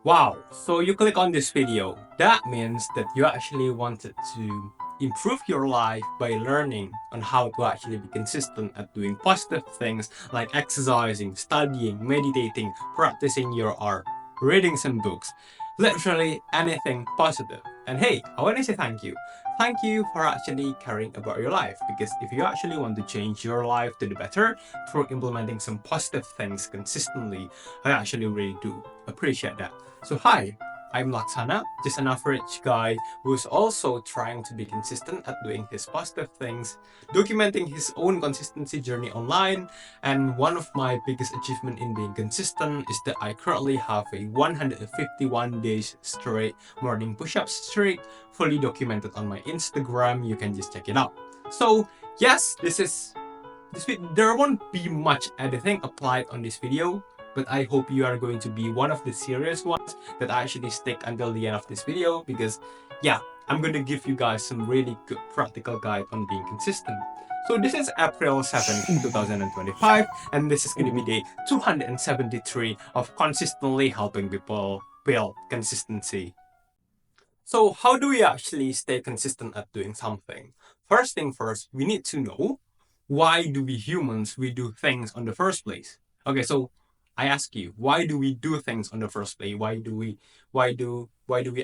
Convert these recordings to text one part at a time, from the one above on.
Wow, so you click on this video. That means that you actually wanted to improve your life by learning on how to actually be consistent at doing positive things like exercising, studying, meditating, practicing your art, reading some books, literally anything positive. And hey, I want to say thank you. Thank you for actually caring about your life, because if you actually want to change your life to the better through implementing some positive things consistently, I actually really do appreciate that. So hi, I'm Laksana, just an average guy who's also trying to be consistent at doing his positive things, documenting his own consistency journey online, and one of my biggest achievement in being consistent is that I currently have a 151 days straight morning push-up streak, fully documented on my Instagram. You can just check it out. So yes, there won't be much editing applied on this video, but I hope you are going to be one of the serious ones that actually stick until the end of this video, because yeah, I'm going to give you guys some really good practical guide on being consistent. So this is April 7th, 2025, and this is going to be day 273 of consistently helping people build consistency. So how do we actually stay consistent at doing something? First thing first, we need to know, why do we humans we do things on the first place? Okay, so I ask you, why do we do things on the first place? Why do we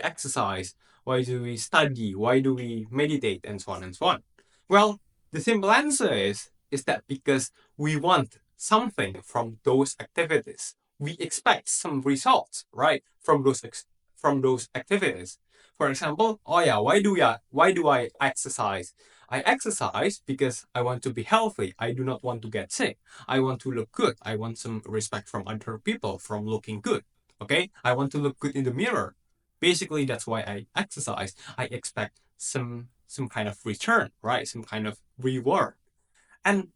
exercise? Why do we study? Why do we meditate, and so on and so on? Well, the simple answer is that because we want something from those activities. We expect some results, right? From those activities. For example, oh yeah, why do I exercise? I exercise because I want to be healthy. I do not want to get sick. I want to look good. I want some respect from other people from looking good. Okay? I want to look good in the mirror. Basically, that's why I exercise. I expect some kind of return, right? Some kind of reward. And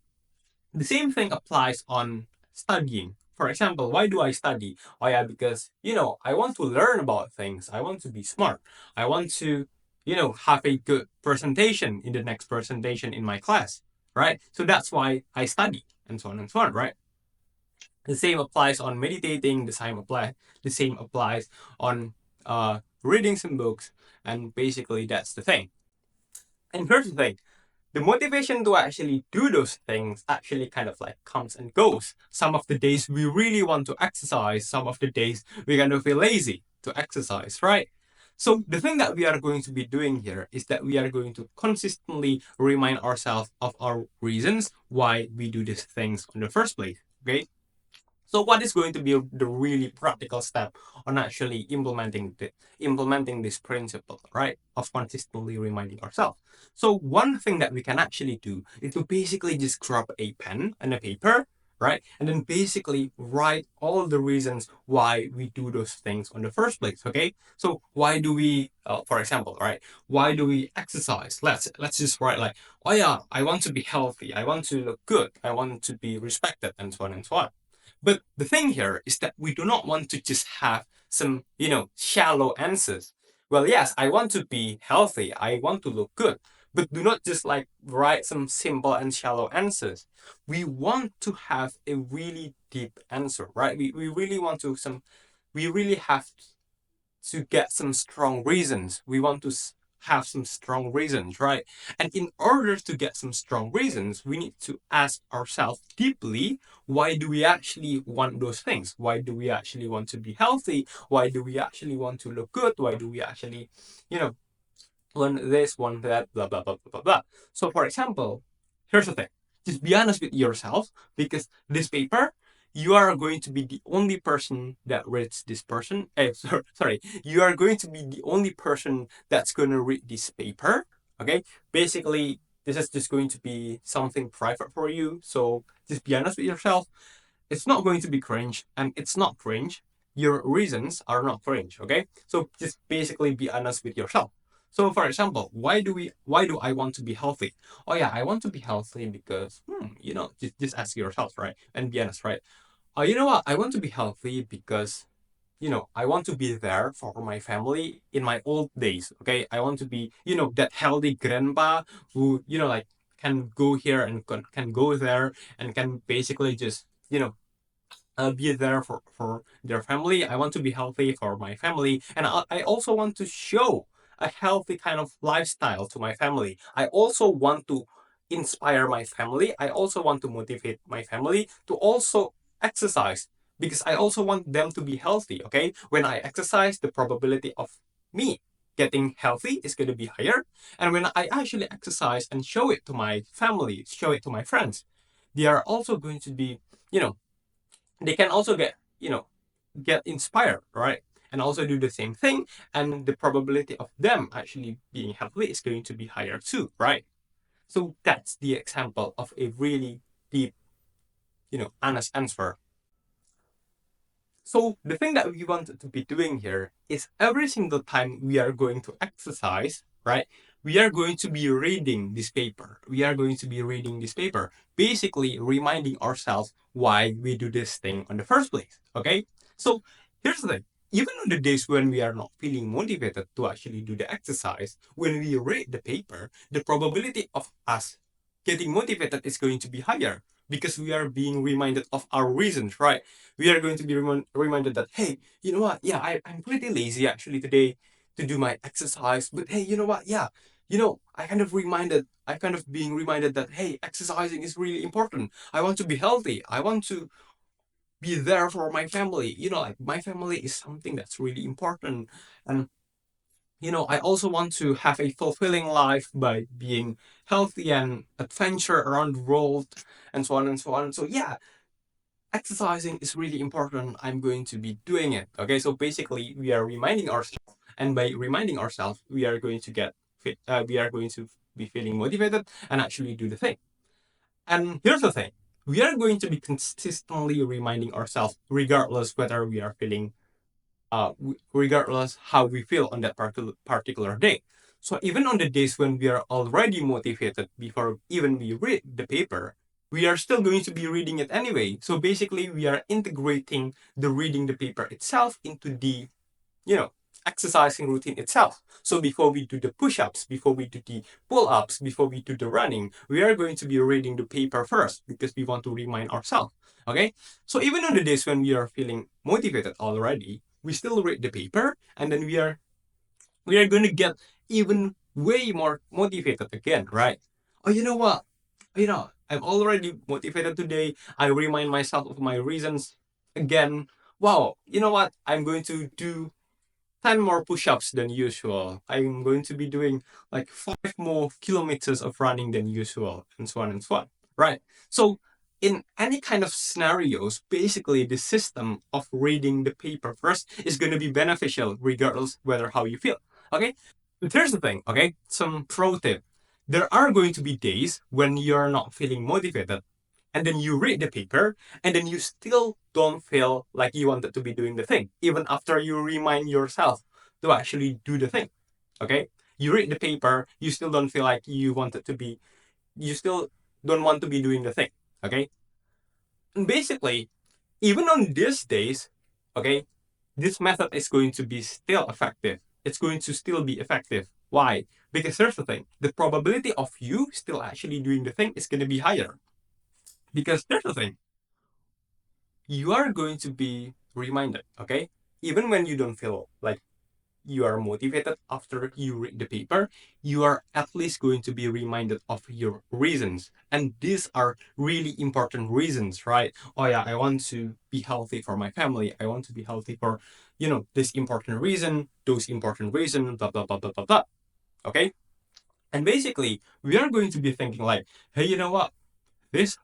the same thing applies on studying. For example, why do I study? Oh yeah, because I want to learn about things. I want to be smart. I want to have a good presentation in the next presentation in my class, right? So that's why I study, and so on and so on, right? The same applies on meditating. The same applies on reading some books, and basically that's the thing. And here's the thing, the motivation to actually do those things actually kind of like comes and goes. Some of the days we really want to exercise, some of the days we kind of feel lazy to exercise, right? So the thing that we are going to be doing here is that we are going to consistently remind ourselves of our reasons why we do these things in the first place. Okay. So what is going to be the really practical step on actually implementing this principle, right? Of consistently reminding ourselves. So one thing that we can actually do is to basically just grab a pen and a paper, right? And then basically write all the reasons why we do those things in the first place. Okay. So why do we, for example, right? Why do we exercise? Let's just write like, oh yeah, I want to be healthy. I want to look good. I want to be respected, and so on and so on. But the thing here is that we do not want to just have some, shallow answers. Well, yes, I want to be healthy. I want to look good. But do not just like write some simple and shallow answers. We want to have a really deep answer, right? We really have to get some strong reasons. We want to have some strong reasons, right? And in order to get some strong reasons, we need to ask ourselves deeply, why do we actually want those things? Why do we actually want to be healthy? Why do we actually want to look good? Why do we actually, you know, want this, want that, blah, blah, blah, blah, blah, blah. So, for example, here's the thing, just be honest with yourself, because this paper, you are going to be the only person that reads this person. Sorry, you are going to be the only person that's going to read this paper. Okay, basically, this is just going to be something private for you. So just be honest with yourself. It's not going to be cringe, and it's not cringe. Your reasons are not cringe. Okay, so just basically be honest with yourself. So, for example, why do I want to be healthy? Oh yeah, I want to be healthy because just ask yourself, right, and be honest, right? Oh, you know what? I want to be healthy because I want to be there for my family in my old days. Okay, I want to be that healthy grandpa who like can go here and can go there and can basically just be there for their family. I want to be healthy for my family. And I also want to show a healthy kind of lifestyle to my family. I also want to inspire my family. I also want to motivate my family to also exercise because I also want them to be healthy. Okay. When I exercise, the probability of me getting healthy is going to be higher. And when I actually exercise and show it to my family, show it to my friends, they are also going to be, you know, they can also get, get inspired, right? And also do the same thing. And the probability of them actually being healthy is going to be higher too, right? So that's the example of a really deep, honest answer. So the thing that we want to be doing here is every single time we are going to exercise, right? We are going to be reading this paper. We are going to be reading this paper, basically reminding ourselves why we do this thing on the first place. Okay? So here's the thing. Even on the days when we are not feeling motivated to actually do the exercise, when we read the paper, the probability of us getting motivated is going to be higher because we are being reminded of our reasons, right? We are going to be reminded that, hey, you know what? Yeah, I'm pretty lazy actually today to do my exercise. But hey, you know what? Yeah, I kind of being reminded that, hey, exercising is really important. I want to be healthy. I want to be there for my family. Like my family is something that's really important. And, I also want to have a fulfilling life by being healthy and adventure around the world and so on and so on. So yeah, exercising is really important. I'm going to be doing it. Okay, so basically, we are reminding ourselves, and by reminding ourselves, we are going to get fit. We are going to be feeling motivated and actually do the thing. And here's the thing: we are going to be consistently reminding ourselves, regardless whether we are feeling regardless how we feel on that particular day. So even on the days when we are already motivated before even we read the paper, we are still going to be reading it anyway. So basically, we are integrating the reading the paper itself into the, you know, exercising routine itself. So before we do the push-ups, before we do the pull-ups, before we do the running, we are going to be reading the paper first because we want to remind ourselves. Okay? So even on the days when we are feeling motivated already, we still read the paper and then we are going to get even way more motivated again, right? Oh, you know what? I'm already motivated today. I remind myself of my reasons again. Wow, you know what? I'm going to do 10 more push-ups than usual. I'm going to be doing like 5 more kilometers of running than usual, and so on and so on. Right. So in any kind of scenarios, basically the system of reading the paper first is going to be beneficial regardless whether how you feel. Okay. But here's the thing, okay? Some pro tip. There are going to be days when you're not feeling motivated and then you read the paper and then you still don't feel like you wanted to be doing the thing even after you remind yourself to actually do the thing. Okay, you read the paper, you still don't feel like you still don't want to be doing the thing. Okay, and basically even on these days, okay, this method is going to be still effective. It's going to still be effective. Why? Because here's the thing, the probability of you still actually doing the thing is going to be higher. Because here's the thing, you are going to be reminded, okay? Even when you don't feel like you are motivated after you read the paper, you are at least going to be reminded of your reasons. And these are really important reasons, right? Oh, yeah, I want to be healthy for my family. I want to be healthy for, this important reason, those important reason, blah, blah, blah, blah, blah, blah. Okay? And basically, we are going to be thinking like, hey, you know what? These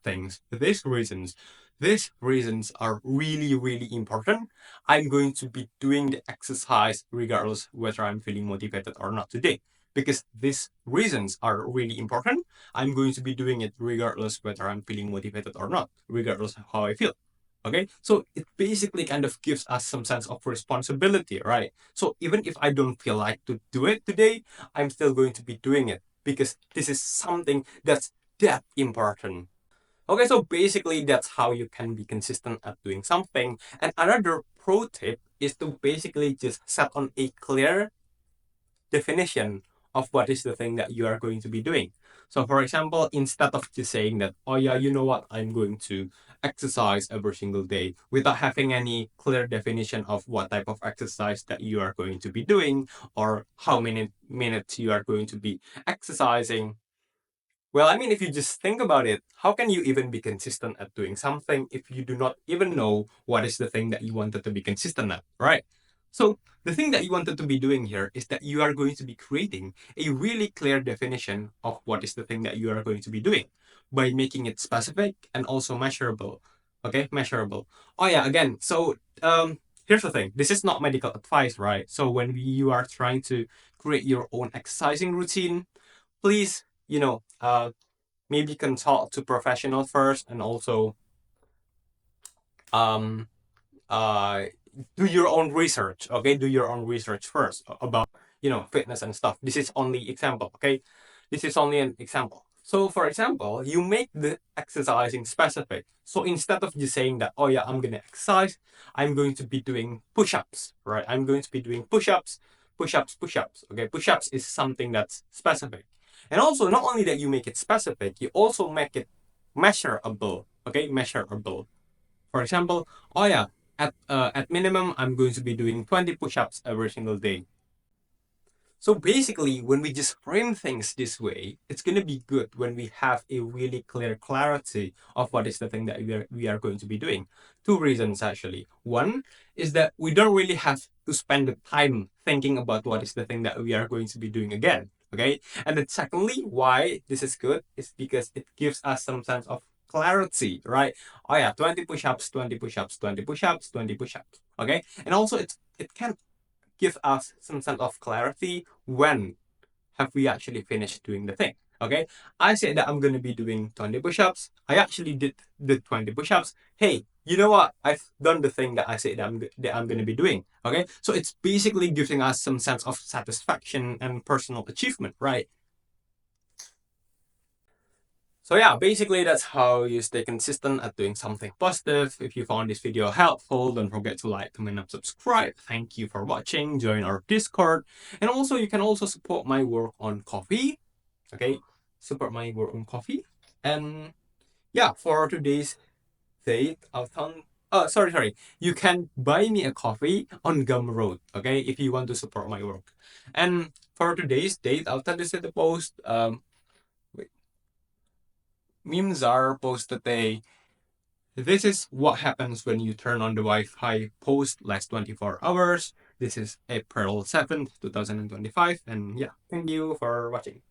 reasons are really, really important. I'm going to be doing the exercise regardless whether I'm feeling motivated or not today. Because these reasons are really important. I'm going to be doing it regardless whether I'm feeling motivated or not, regardless of how I feel. Okay, so it basically kind of gives us some sense of responsibility, right? So even if I don't feel like to do it today, I'm still going to be doing it because this is something that's that important. Okay, so basically that's how you can be consistent at doing something. And another pro tip is to basically just set on a clear definition of what is the thing that you are going to be doing. So for example, instead of just saying that, oh yeah, you know what, I'm going to exercise every single day without having any clear definition of what type of exercise that you are going to be doing or how many minutes you are going to be exercising. Well, I mean, if you just think about it, how can you even be consistent at doing something if you do not even know what is the thing that you wanted to be consistent at, right? So, the thing that you wanted to be doing here is that you are going to be creating a really clear definition of what is the thing that you are going to be doing by making it specific and also measurable. Okay, measurable. Oh, yeah, again, so here's the thing, this is not medical advice, right? So, when you are trying to create your own exercising routine, please, maybe consult to professional first, and also um, uh, do your own research. Okay, do your own research first about fitness and stuff. This is only example. Okay, this is only an example. So, for example, you make the exercising specific. So instead of just saying that, oh yeah, I'm gonna exercise, I'm going to be doing push-ups, right? I'm going to be doing push-ups, push-ups, push-ups. Okay, push-ups is something that's specific. And also, not only that you make it specific, you also make it measurable. Okay, measurable. For example, oh yeah, at minimum, I'm going to be doing 20 push-ups every single day. So basically, when we just frame things this way, it's going to be good when we have a really clear clarity of what is the thing that we are going to be doing. Two reasons actually. One is that we don't really have to spend the time thinking about what is the thing that we are going to be doing again. Okay. And then secondly, why this is good is because it gives us some sense of clarity, right? Oh yeah, 20 push-ups, 20 push-ups, 20 push-ups, 20 push-ups. Okay. And also it can give us some sense of clarity when have we actually finished doing the thing. Okay, I said that I'm going to be doing 20 push-ups. I actually did the 20 push-ups. Hey, you know what? I've done the thing that I said that I'm going to be doing. Okay, so it's basically giving us some sense of satisfaction and personal achievement, right? So yeah, basically that's how you stay consistent at doing something positive. If you found this video helpful, don't forget to like, comment, and subscribe. Thank you for watching. Join our Discord. And also, you can also support my work on Coffee. Okay, support my work on Coffee. And yeah, for today's date, I'll found. Oh, sorry. You can buy me a coffee on Gumroad. Okay, if you want to support my work. And for today's date, I'll tell this in the post. Memes are posted a This is what happens when you turn on the Wi-Fi post last 24 hours. This is April 7th, 2025. And yeah, thank you for watching.